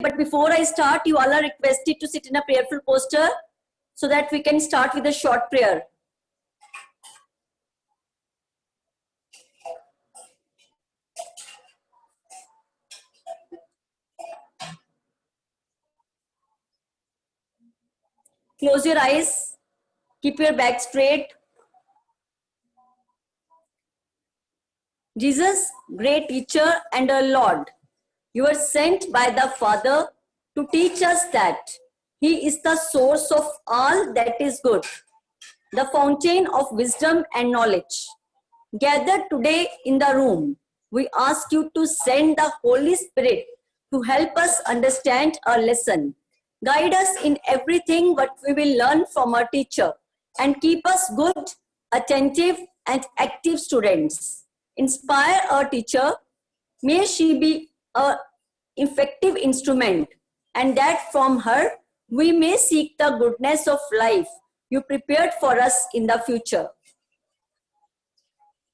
but before I start, you all are requested to sit in a prayerful posture so that we can start with a short prayer. Close your eyes, keep your back straight. Jesus, great teacher and our Lord, you are sent by the Father to teach us that He is the source of all that is good, the fountain of wisdom and knowledge. Gathered today in the room, we ask you to send the Holy Spirit to help us understand our lesson. Guide us in everything what we will learn from our teacher and keep us good, attentive and active students. Inspire our teacher. May she be an effective instrument, and that from her we may seek the goodness of life you prepared for us in the future.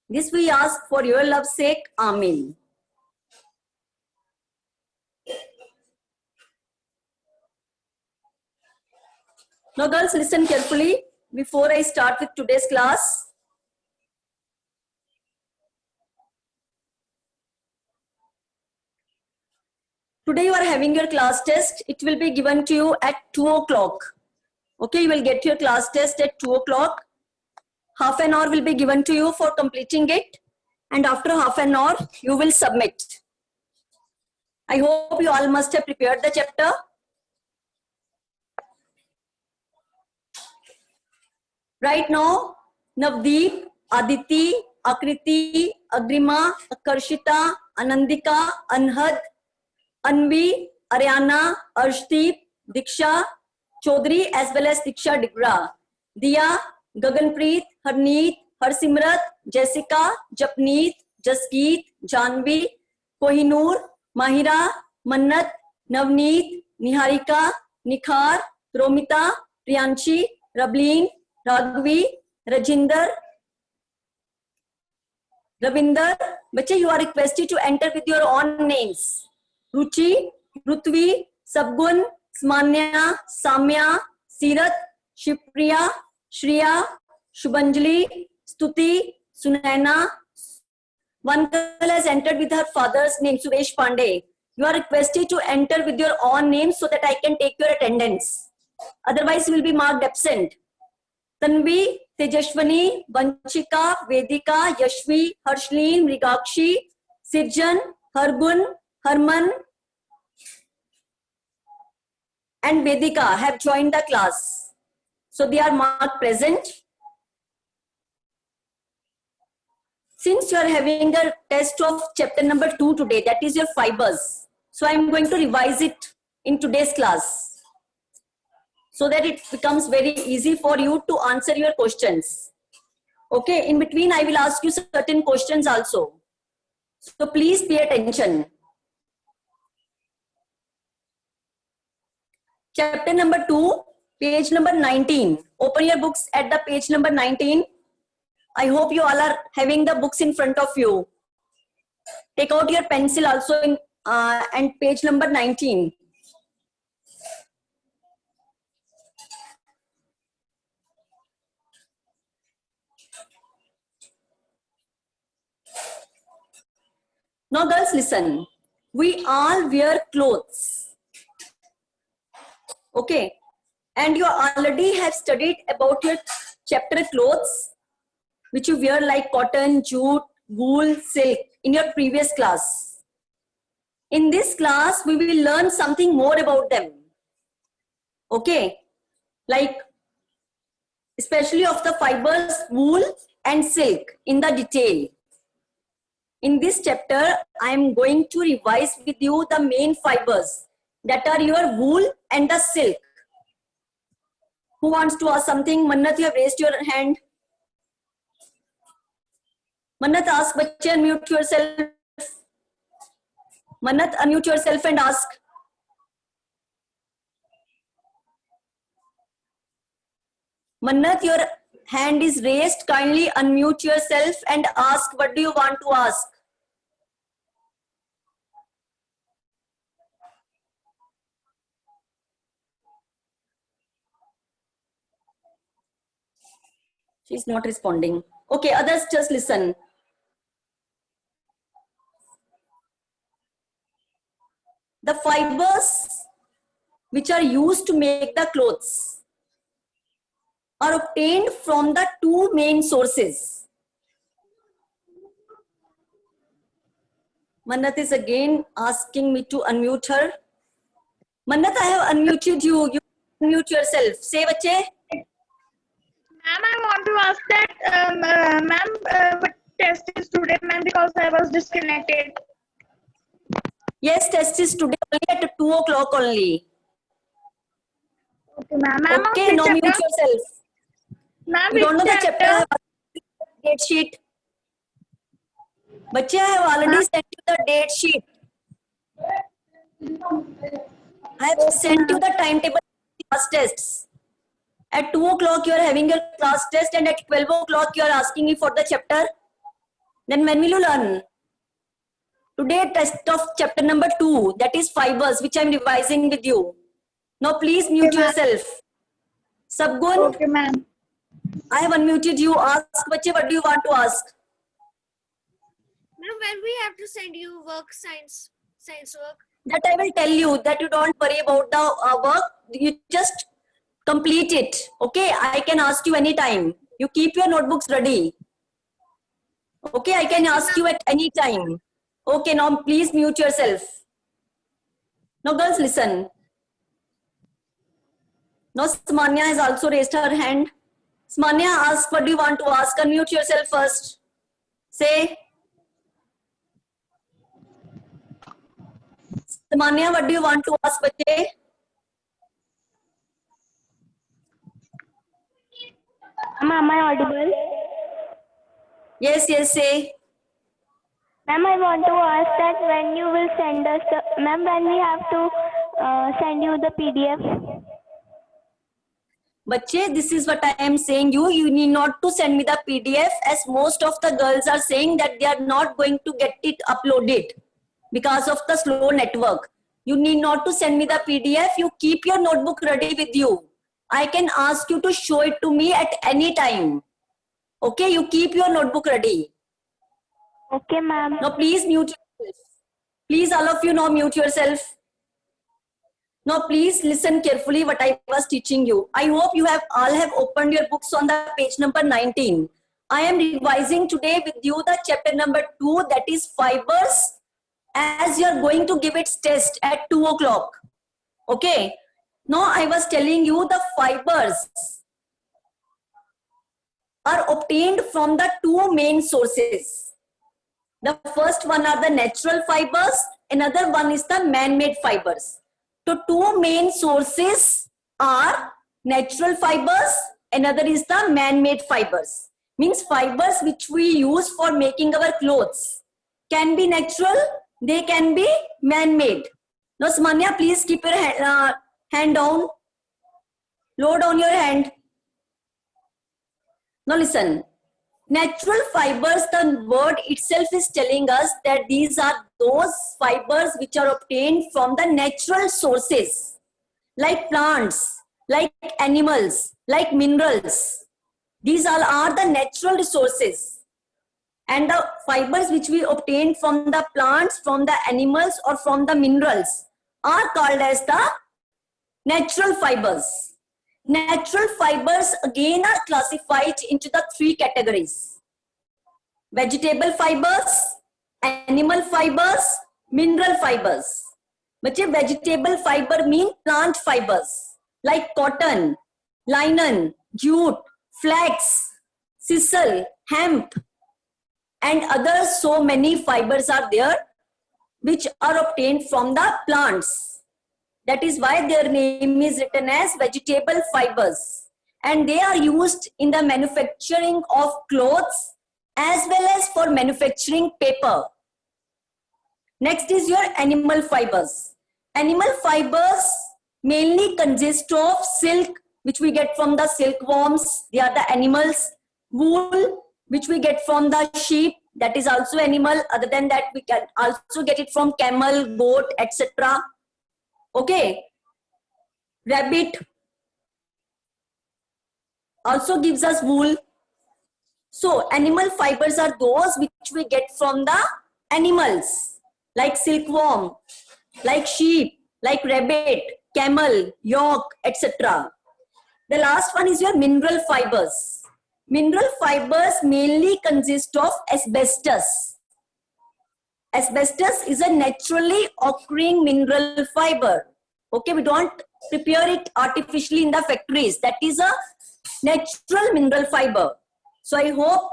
This we ask for your love's sake. Amen. Now girls, listen carefully before I start with today's class. Today you are having your class test. It will be given to you at 2 o'clock. Okay, you will get your class test at 2 o'clock. Half an hour will be given to you for completing it. And after half an hour, you will submit. I hope you all must have prepared the chapter. Right now, Navdeep, Aditi, Akriti, Agrima, Akarshita, Anandika, Anhad, Anvi, Ariana, Arshdeep, Diksha, Chaudhary as well as Diksha Digra, Diya, Gaganpreet, Harneet, Harsimrat, Jessica, Japneet, Jasgeet, Janvi, Kohinoor, Mahira, Mannat, Navneet, Niharika, Nikhar, Romita, Priyanshi, Rablin, Raghavi, Rajinder, Ravinder. Bache, you are requested to enter with your own names. Ruchi, Rutvi, Sabgun, Smanya, Samya, Sirat, Shipriya, Shriya, Shubhanjali, Stuti, Sunaina. One girl has entered with her father's name, Suresh Pandey. You are requested to enter with your own name so that I can take your attendance. Otherwise, you will be marked absent. Tanvi, Tejashwani, Vanchika, Vedika, Yashvi, Harshlin, Mrigakshi, Sirjan, Hargun, Harman, and Vedika have joined the class. So they are marked present. Since you are having a test of chapter number 2 today, that is your fibers. So I am going to revise it in today's class so that it becomes very easy for you to answer your questions. Okay, in between I will ask you certain questions also. So please pay attention. Chapter number 2, page number 19. Open your books at the page number 19. I hope you all are having the books in front of you. Take out your pencil also in and page number 19. Now girls, listen. We all wear clothes. Okay. And you already have studied about your chapter clothes, which you wear like cotton, jute, wool, silk in your previous class. In this class, we will learn something more about them. Okay. Like, especially of the fibers, wool and silk in the detail. In this chapter, I am going to revise with you the main fibers that are your wool and the silk. Who wants to ask something? Mannat, you have raised your hand. Mannat, ask, bache, unmute yourself. Mannat, unmute yourself and ask. Mannat, your hand is raised. Kindly unmute yourself and ask, what do you want to ask? She's not responding. Okay, others just listen. The fibers which are used to make the clothes are obtained from the two main sources. Mannat is again asking me to unmute her. Mannat, I have unmuted you. You unmute yourself. Say, bache. Ma'am, I want to ask that, ma'am, what test is today, ma'am, because I was disconnected. Yes, test is today only at 2 o'clock only. Okay, ma'am. Ma'am, Okay, which now mute chapter? yourself. Ma'am, You don't know which the chapter. I have date sheet. Bache, I have already sent you the date sheet. I have sent you the timetable class tests. At 2 o'clock, you are having your class test, and at 12 o'clock, you are asking me for the chapter. Then when will you learn? Today, test of chapter number 2, that is fibers, which I am revising with you. Now, please mute yourself. Sabgun, Okay, ma'am. I have unmuted you. Ask, bache, what do you want to ask? Ma'am, when we have to send you work, science work? That I will tell you, that you don't worry about the work. You just complete it. Okay, I can ask you anytime. You keep your notebooks ready. Okay, I can ask you at any time. Okay, now please mute yourself. Now girls, listen. Now Smanya has also raised her hand. Smanya, ask what do you want to ask. Unmute yourself first. Say. Smanya, what do you want to ask, bache? Ma'am, am I audible? Yes, yes, say. Ma'am, I want to ask that when you will send us the, ma'am, when we have to send you the PDF. Bache, this is what I am saying you. You need not to send me the PDF, as most of the girls are saying that they are not going to get it uploaded because of the slow network. You need not to send me the PDF. You keep your notebook ready with you. I can ask you to show it to me at any time. Okay, you keep your notebook ready. Okay, ma'am. Now please mute yourself. Please, all of you now mute yourself. Now please listen carefully what I was teaching you. I hope you have all have opened your books on the page number 19. I am revising today with you the chapter number 2, that is fibers, as you are going to give its test at 2 o'clock. Okay. Now I was telling you the fibers are obtained from the two main sources. The first one are the natural fibers, another one is the man-made fibers. So two main sources are natural fibers, another is the man-made fibers. Means fibers which we use for making our clothes can be natural, they can be man-made. Now Smanya, please keep your hand down. Lower down your hand. Now listen. Natural fibers, the word itself is telling us that these are those fibers which are obtained from the natural sources, like plants, like animals, like minerals. These all are the natural resources. And the fibers which we obtain from the plants, from the animals, or from the minerals are called as the natural fibers. Natural fibers again are classified into the three categories: vegetable fibers, animal fibers, mineral fibers. But vegetable fiber mean plant fibers like cotton, linen, jute, flax, sisal, hemp, and other so many fibers are there which are obtained from the plants. That is why their name is written as vegetable fibers. And they are used in the manufacturing of clothes as well as for manufacturing paper. Next is your animal fibers. Animal fibers mainly consist of silk, which we get from the silkworms. They are the animals. Wool, which we get from the sheep. That is also animal. Other than that, we can also get it from camel, goat, etc. Okay, rabbit also gives us wool. So animal fibers are those which we get from the animals, like silkworm, like sheep, like rabbit, camel, yak, etc. The last one is your mineral fibers. Mineral fibers mainly consist of asbestos. Asbestos is a naturally occurring mineral fiber. Okay, we don't prepare it artificially in the factories. That is a natural mineral fiber. So I hope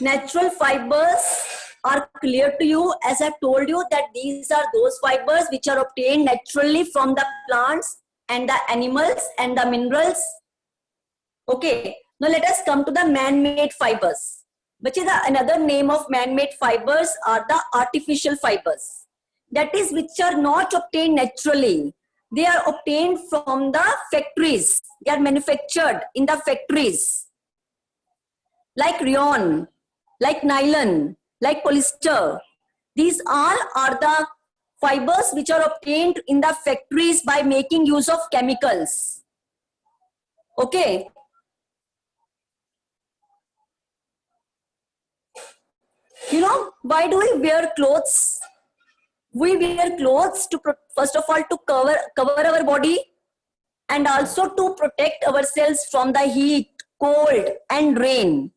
natural fibers are clear to you. As I've told you that these are those fibers which are obtained naturally from the plants and the animals and the minerals. Okay, now let us come to the man-made fibers. But another name of man-made fibers are the artificial fibers. That is, which are not obtained naturally. They are obtained from the factories. They are manufactured in the factories. Like rayon, like nylon, like polyester. These all are the fibers which are obtained in the factories by making use of chemicals. Okay. You know, why do we wear clothes? We wear clothes to, first of all, to cover our body and also to protect ourselves from the heat, cold and rain.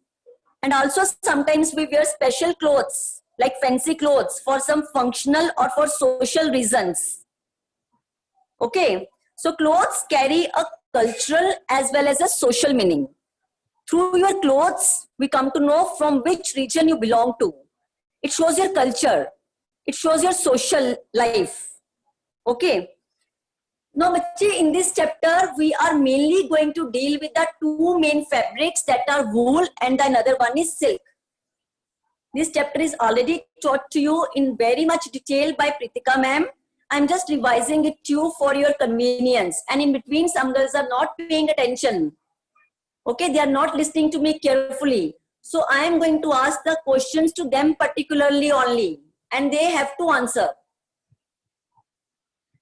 And also sometimes we wear special clothes, like fancy clothes for some functional or for social reasons. Okay, so clothes carry a cultural as well as a social meaning. Through your clothes, we come to know from which region you belong to. It shows your culture. It shows your social life. Okay. Now, in this chapter, we are mainly going to deal with the two main fabrics, that are wool and another one is silk. This chapter is already taught to you in very much detail by Pritika ma'am. I'm just revising it to you for your convenience. And in between, some girls are not paying attention. Okay, they are not listening to me carefully. So I am going to ask the questions to them particularly only, and they have to answer.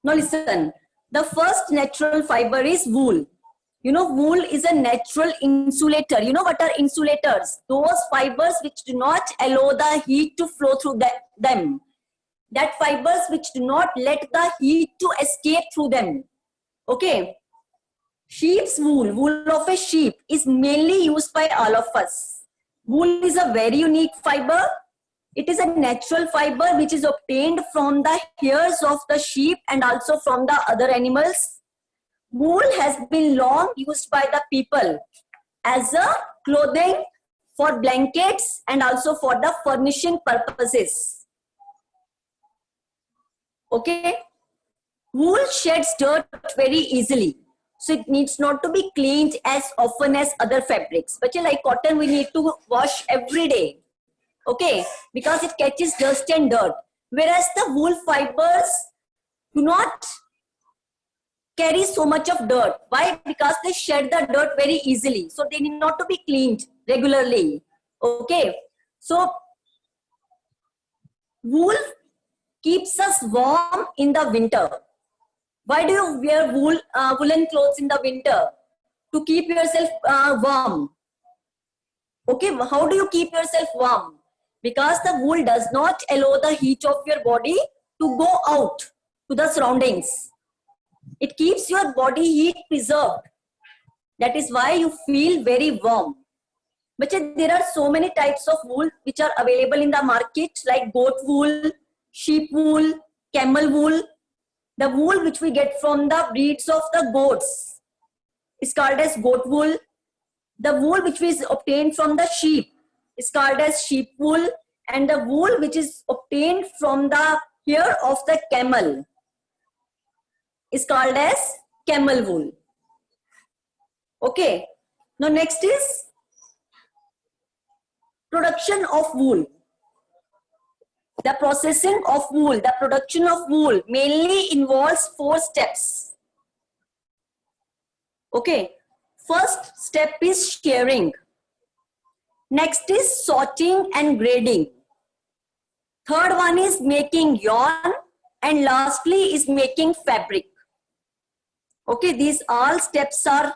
Now listen, the first natural fiber is wool. You know, wool is a natural insulator. You know what are insulators? Those fibers which do not allow the heat to flow through them. That fibers which do not let the heat to escape through them. Okay. Sheep's wool, wool of a sheep, is mainly used by all of us. Wool is a very unique fiber. It is a natural fiber which is obtained from the hairs of the sheep and also from the other animals. Wool has been long used by the people as a clothing, for blankets and also for the furnishing purposes. Okay. Wool sheds dirt very easily. So it needs not to be cleaned as often as other fabrics. But like cotton, we need to wash every day. Okay, because it catches dust and dirt. Whereas the wool fibers do not carry so much of dirt. Why? Because they shed the dirt very easily. So they need not to be cleaned regularly. Okay, so wool keeps us warm in the winter. Why do you wear woolen clothes in the winter? To keep yourself warm. Okay, how do you keep yourself warm? Because the wool does not allow the heat of your body to go out to the surroundings. It keeps your body heat preserved. That is why you feel very warm. But there are so many types of wool which are available in the market, like goat wool, sheep wool, camel wool. The wool which we get from the breeds of the goats is called as goat wool. The wool which is obtained from the sheep is called as sheep wool. And the wool which is obtained from the hair of the camel is called as camel wool. Okay. Now next is production of wool. The processing of wool, the production of wool mainly involves 4 steps. Okay. First step is shearing. Next is sorting and grading. Third one is making yarn. And lastly is making fabric. Okay, these all steps are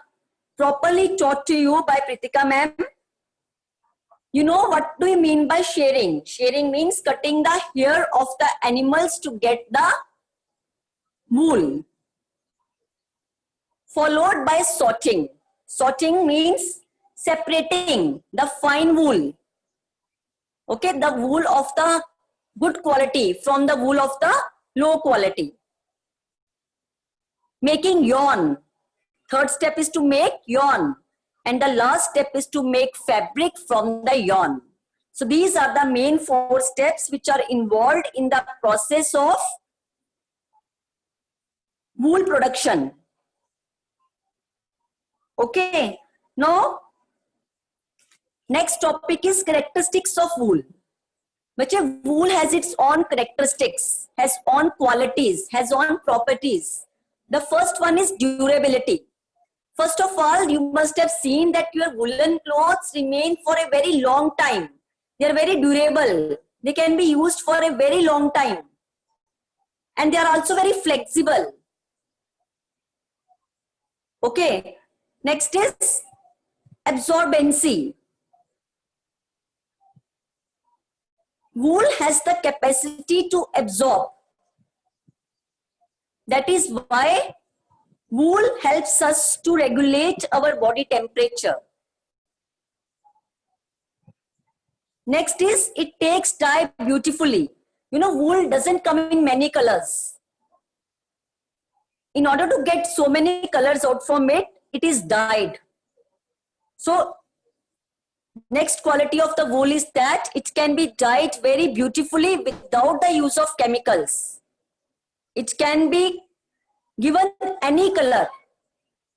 properly taught to you by Pritika ma'am. You know what do you mean by shearing? Shearing means cutting the hair of the animals to get the wool. Followed by sorting. Sorting means separating the fine wool. Okay, the wool of the good quality from the wool of the low quality. Making yarn. Third step is to make yarn. And the last step is to make fabric from the yarn. So these are the main 4 steps which are involved in the process of wool production. Okay, now next topic is characteristics of wool. But wool has its own characteristics, has own qualities, has own properties. The first one is durability. First of all, you must have seen that your woolen clothes remain for a very long time. They are very durable. They can be used for a very long time. And they are also very flexible. Okay. Next is absorbency. Wool has the capacity to absorb. That is why wool helps us to regulate our body temperature. Next is it takes dye beautifully. You know, wool doesn't come in many colors. In order to get so many colors out from it, it is dyed. So next quality of the wool is that it can be dyed very beautifully without the use of chemicals. It can be given any color.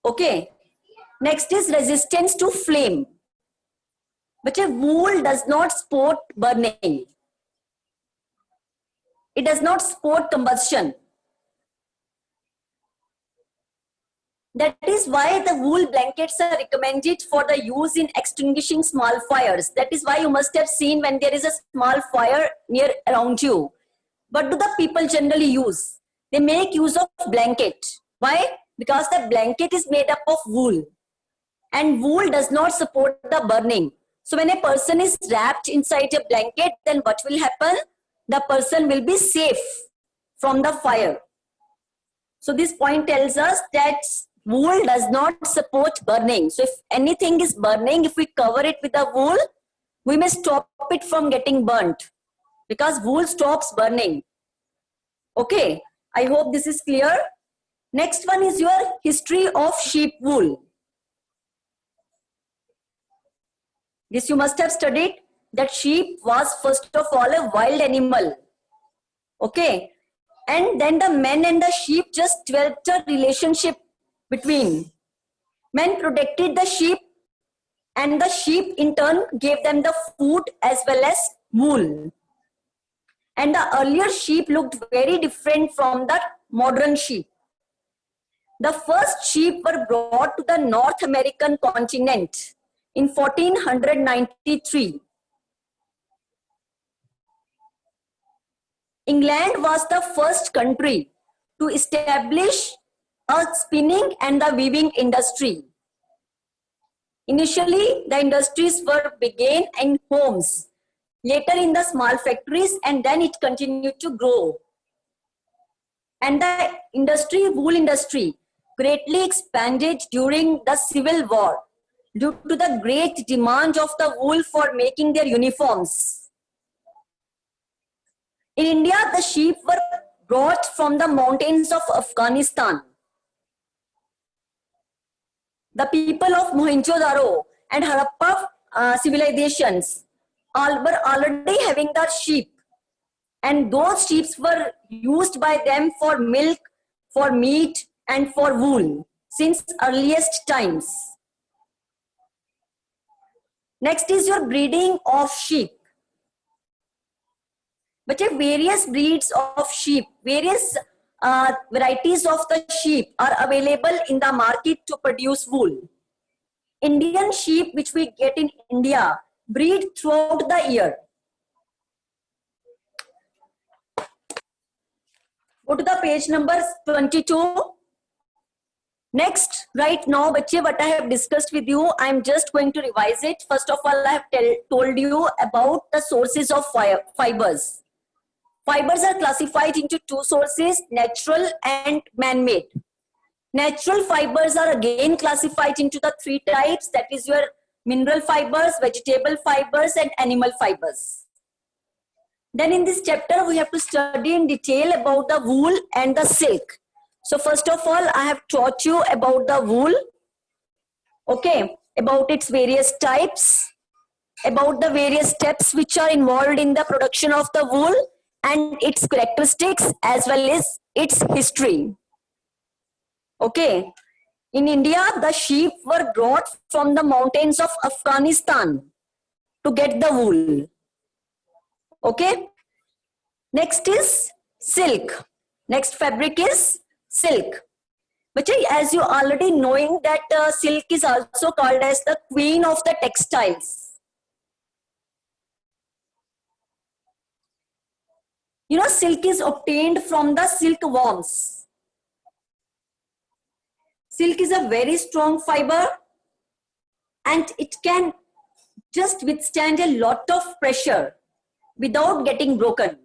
Okay. Next is resistance to flame. But a wool does not support burning. It does not support combustion. That is why the wool blankets are recommended for the use in extinguishing small fires. That is why you must have seen when there is a small fire near around you. What do the people generally use? They make use of blanket. Why? Because the blanket is made up of wool. And wool does not support the burning. So when a person is wrapped inside a blanket, then what will happen? The person will be safe from the fire. So this point tells us that wool does not support burning. So if anything is burning, if we cover it with a wool, we may stop it from getting burnt because wool stops burning. Okay, I hope this is clear. Next one is your history of sheep wool. This you must have studied that sheep was first of all a wild animal. Okay, and then the men and the sheep just developed a relationship between. Men protected the sheep and the sheep in turn gave them the food as well as wool. And the earlier sheep looked very different from the modern sheep. The first sheep were brought to the North American continent in 1493. England was the first country to establish a spinning and the weaving industry. Initially, the industries were began in homes, later in the small factories, and then it continued to grow. And the industry, wool industry, greatly expanded during the Civil War due to the great demand of the wool for making their uniforms. In India, the sheep were brought from the mountains of Afghanistan. The people of Mohenjo-daro and Harappa civilizations were already having the sheep, and those sheep were used by them for milk, for meat, and for wool since earliest times. Next is your breeding of sheep. But various breeds of sheep, various varieties of the sheep are available in the market to produce wool. Indian sheep, which we get in India, breed throughout the year. Go to the page number 22. Next, right now, बच्चे, what I have discussed with you, I am just going to revise it. First of all, I have told you about the sources of fibers. Fibers are classified into two sources, natural and man-made. Natural fibers are again classified into the three types, that is your mineral fibers, vegetable fibers, and animal fibers. Then in this chapter, we have to study in detail about the wool and the silk. So first of all, I have taught you about the wool, okay, about its various types, about the various steps which are involved in the production of the wool and its characteristics as well as its history. Okay, in India, the sheep were brought from the mountains of Afghanistan to get the wool. Okay, next is silk. Next fabric is silk. But as you already knowing that silk is also called as the queen of the textiles. You know, silk is obtained from the silkworms. Silk is a very strong fiber and it can just withstand a lot of pressure without getting broken.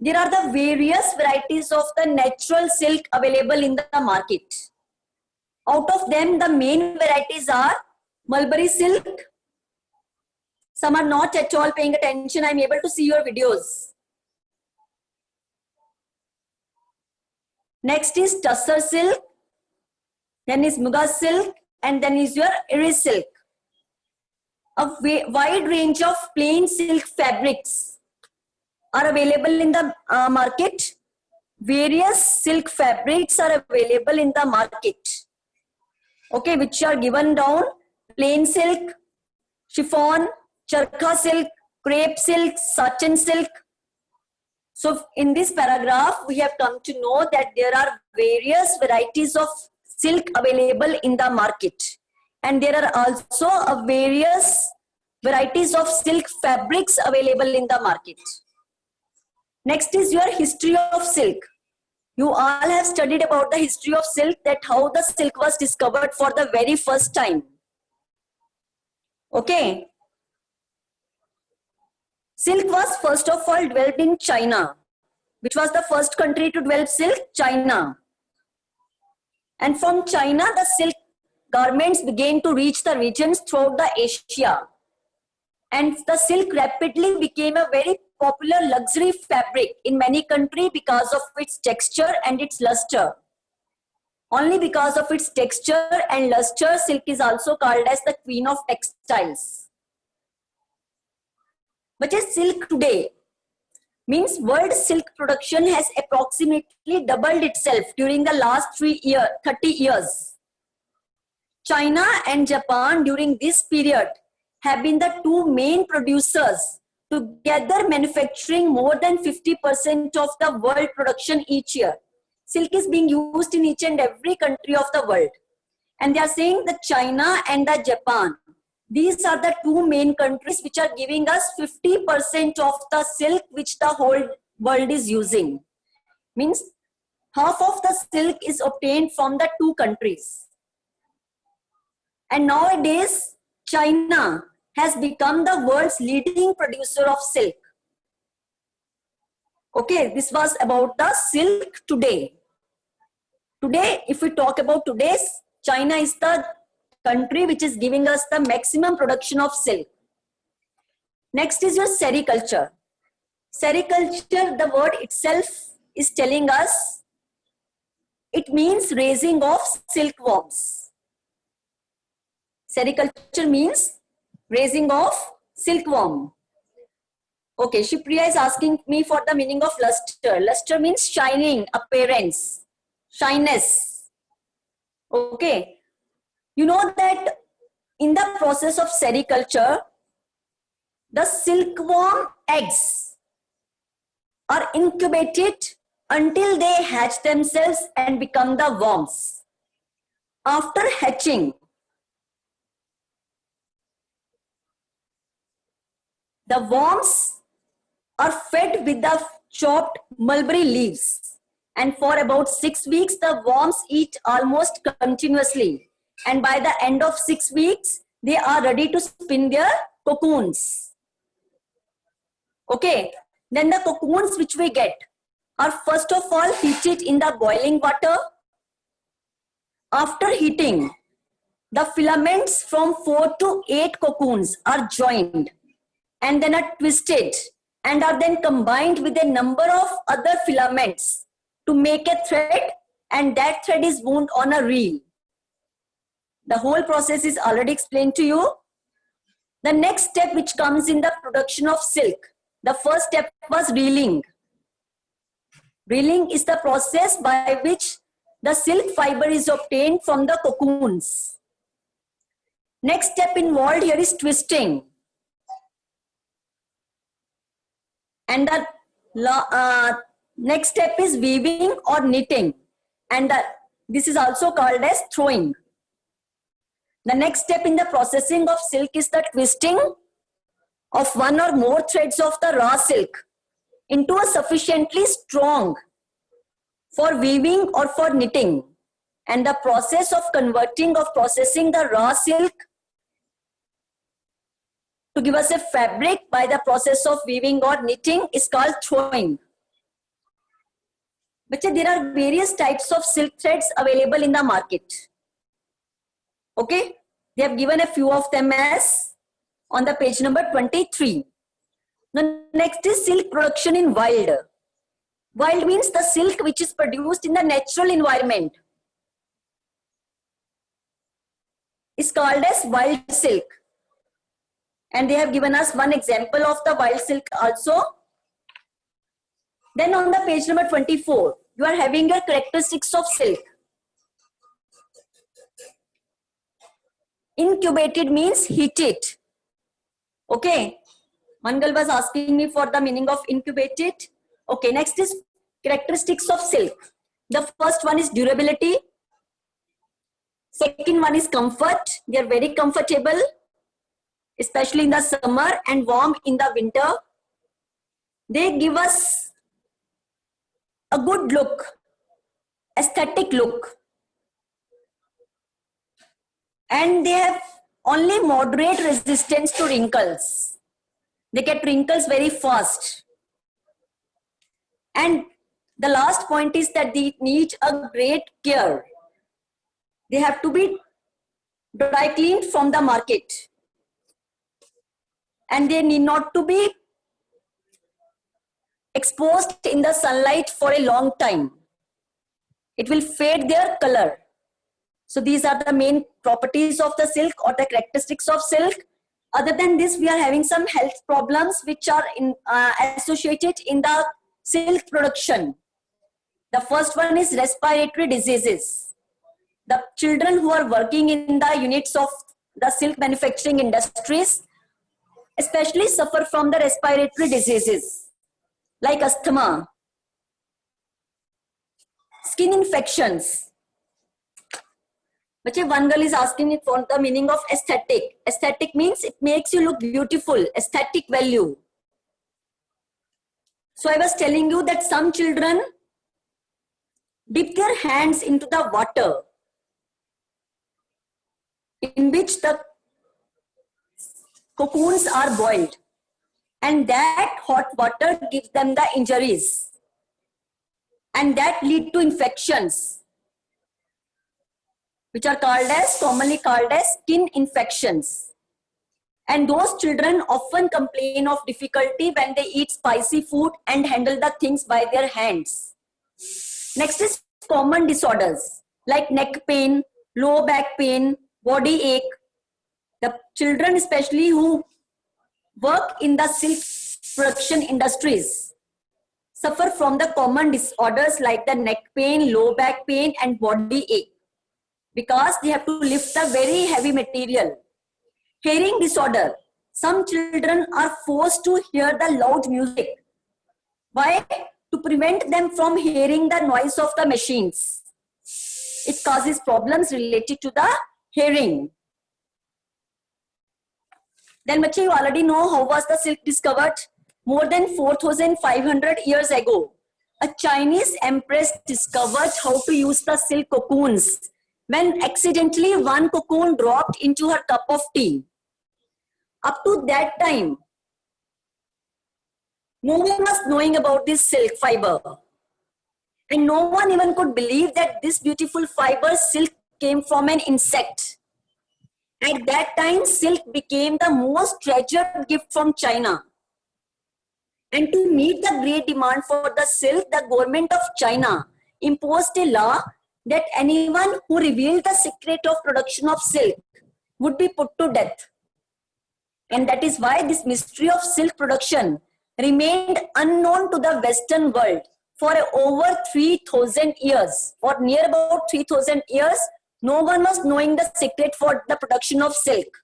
There are the various varieties of the natural silk available in the market. Out of them, the main varieties are mulberry silk. Some are not at all paying attention. I'm able to see your videos. Next is tussar silk. Then is muga silk, and then is your iris silk. A wide range of plain silk fabrics are available in the market. Various silk fabrics are available in the market. Okay, which are given down: plain silk, chiffon, charkha silk, crepe silk, satin silk. So in this paragraph, we have come to know that there are various varieties of silk available in the market, and there are also various varieties of silk fabrics available in the market. Next is your history of silk. You all have studied about the history of silk, that how the silk was discovered for the very first time. Okay. Silk was first of all developed in China. Which was the first country to develop silk? China. And from China, the silk garments began to reach the regions throughout the Asia. And the silk rapidly became a very popular luxury fabric in many countries because of its texture and its luster. Only because of its texture and luster, silk is also called as the queen of textiles. But is silk today? Means world silk production has approximately doubled itself during the last 30 years. China and Japan during this period have been the two main producers, together manufacturing more than 50% of the world production each year. Silk is being used in each and every country of the world. And they are saying that China and the Japan, these are the two main countries which are giving us 50% of the silk which the whole world is using. Means half of the silk is obtained from the two countries. And nowadays, China has become the world's leading producer of silk. Okay, this was about the silk today. Today, if we talk about today's, China is the country which is giving us the maximum production of silk. Next is your sericulture. Sericulture, the word itself is telling us, it means raising of silkworms. Sericulture means raising of silkworm. Okay, Shipriya is asking me for the meaning of luster. Luster means shining, appearance, shyness. Okay. You know that in the process of sericulture, the silkworm eggs are incubated until they hatch themselves and become the worms. After hatching, the worms are fed with the chopped mulberry leaves, And for about 6 weeks, the worms eat almost continuously. And by the end of 6 weeks, they are ready to spin their cocoons. Okay, then the cocoons which we get are first of all heated in the boiling water. After heating, the filaments from 4 to 8 cocoons are joined and then are twisted and are then combined with a number of other filaments to make a thread, and that thread is wound on a reel. The whole process is already explained to you. The next step which comes in the production of silk, the first step was reeling. Reeling is the process by which the silk fiber is obtained from the cocoons. Next step involved here is twisting. And the next step is weaving or knitting. And this is also called as throwing. The next step in the processing of silk is the twisting of one or more threads of the raw silk into a sufficiently strong for weaving or for knitting. And the process of processing the raw silk to give us a fabric by the process of weaving or knitting is called throwing. But there are various types of silk threads available in the market. Okay, they have given a few of them as on the page number 23. The next is silk production in wild. Wild means the silk which is produced in the natural environment is called as wild silk. And they have given us one example of the wild silk also. Then on the page number 24, you are having your characteristics of silk. Incubated means heated. Okay. Mangal was asking me for the meaning of incubated. Okay, next is characteristics of silk. The first one is durability. Second one is comfort. They are very comfortable, especially in the summer, and warm in the winter. They give us a good look, aesthetic look. And they have only moderate resistance to wrinkles. They get wrinkles very fast. And the last point is that they need a great care. They have to be dry cleaned from the market. And they need not to be exposed in the sunlight for a long time. It will fade their color. So these are the main properties of the silk or the characteristics of silk. Other than this, we are having some health problems which are associated in the silk production. The first one is respiratory diseases. The children who are working in the units of the silk manufacturing industries especially suffer from the respiratory diseases like asthma, skin infections. But one girl is asking me for the meaning of aesthetic. Aesthetic means it makes you look beautiful, aesthetic value. So I was telling you that some children dip their hands into the water in which the cocoons are boiled, and that hot water gives them the injuries, and that lead to infections which are commonly called as skin infections. And those children often complain of difficulty when they eat spicy food and handle the things by their hands. Next is common disorders like neck pain, low back pain, body ache. The children especially who work in the silk production industries suffer from the common disorders like the neck pain, low back pain and body ache, because they have to lift a very heavy material. Hearing disorder. Some children are forced to hear the loud music. Why? To prevent them from hearing the noise of the machines. It causes problems related to the hearing. Then you already know how was the silk discovered. More than 4,500 years ago, a Chinese empress discovered how to use the silk cocoons when accidentally one cocoon dropped into her cup of tea. Up to that time, no one was knowing about this silk fiber. And no one even could believe that this beautiful fiber silk came from an insect. At that time, silk became the most treasured gift from China. And to meet the great demand for the silk, the government of China imposed a law that anyone who revealed the secret of production of silk would be put to death. And that is why this mystery of silk production remained unknown to the Western world for over 3,000 years. For near about 3,000 years, no one was knowing the secret for the production of silk.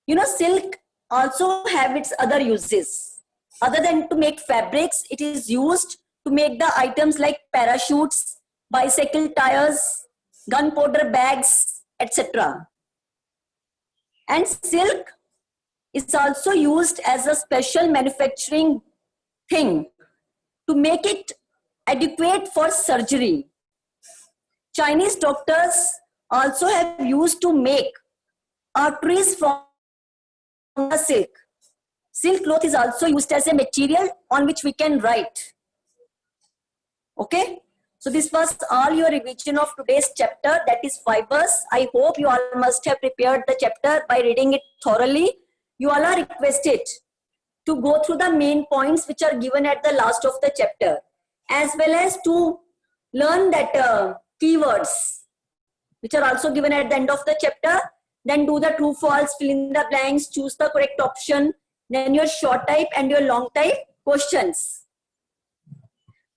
You know, silk also have its other uses. Other than to make fabrics, it is used to make the items like parachutes, bicycle tires, gunpowder bags, etc. And silk is also used as a special manufacturing thing to make it adequate for surgery. Chinese doctors also have used to make arteries from the silk. Silk cloth is also used as a material on which we can write. Okay? So this was all your revision of today's chapter, that is fibers. I hope you all must have prepared the chapter by reading it thoroughly. You all are requested to go through the main points which are given at the last of the chapter, as well as to learn that keywords which are also given at the end of the chapter. Then do the true false, fill in the blanks, choose the correct option, then your short type and your long type questions.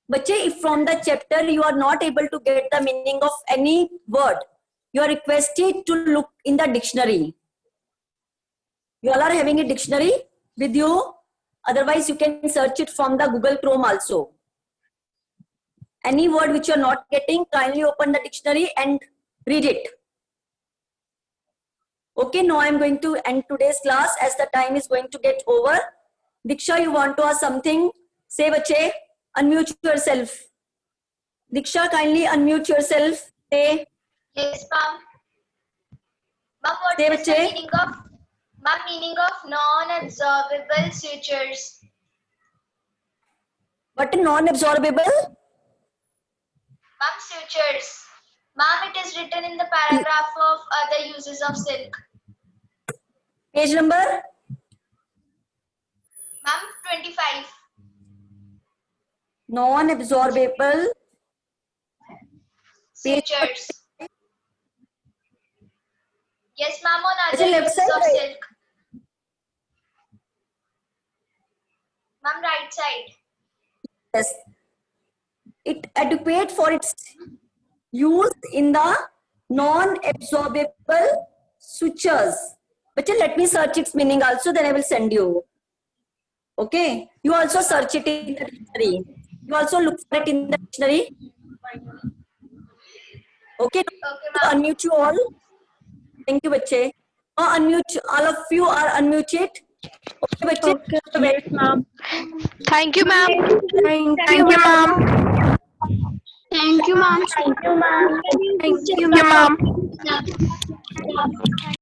But if from the chapter you are not able to get the meaning of any word, you are requested to look in the dictionary. You all are having a dictionary with you. Otherwise, you can search it from the Google Chrome also. Any word which you are not getting, kindly open the dictionary and read it. Okay, now I am going to end today's class as the time is going to get over. Diksha, you want to ask something? Say, bache, unmute yourself. Diksha, kindly unmute yourself. Say. Yes, ma'am. Ma'am, what Say, is the bache. meaning of non-absorbable sutures? What is non-absorbable? Ma'am, sutures. Ma'am, it is written in the paragraph of other uses of silk. Page number? Ma'am, 25. Non-absorbable. Sutures. Yes, ma'am, on Is other it left uses side, of right? silk. Ma'am, right side. Yes. It adequate for its use in the non-absorbable sutures. But let me search its meaning also, then I will send you. Okay. You also search it in the dictionary. You also look for it in the dictionary. Okay. Okay, ma'am. Unmute you all. Thank you, bache. Unmute. All of you are unmuted. Okay, bache. Okay, yes, ma'am. Thank you, ma'am. Thank you, ma'am. Thank you, ma'am. Thank you, ma'am. Thank you, Thank you, ma'am. ma'am.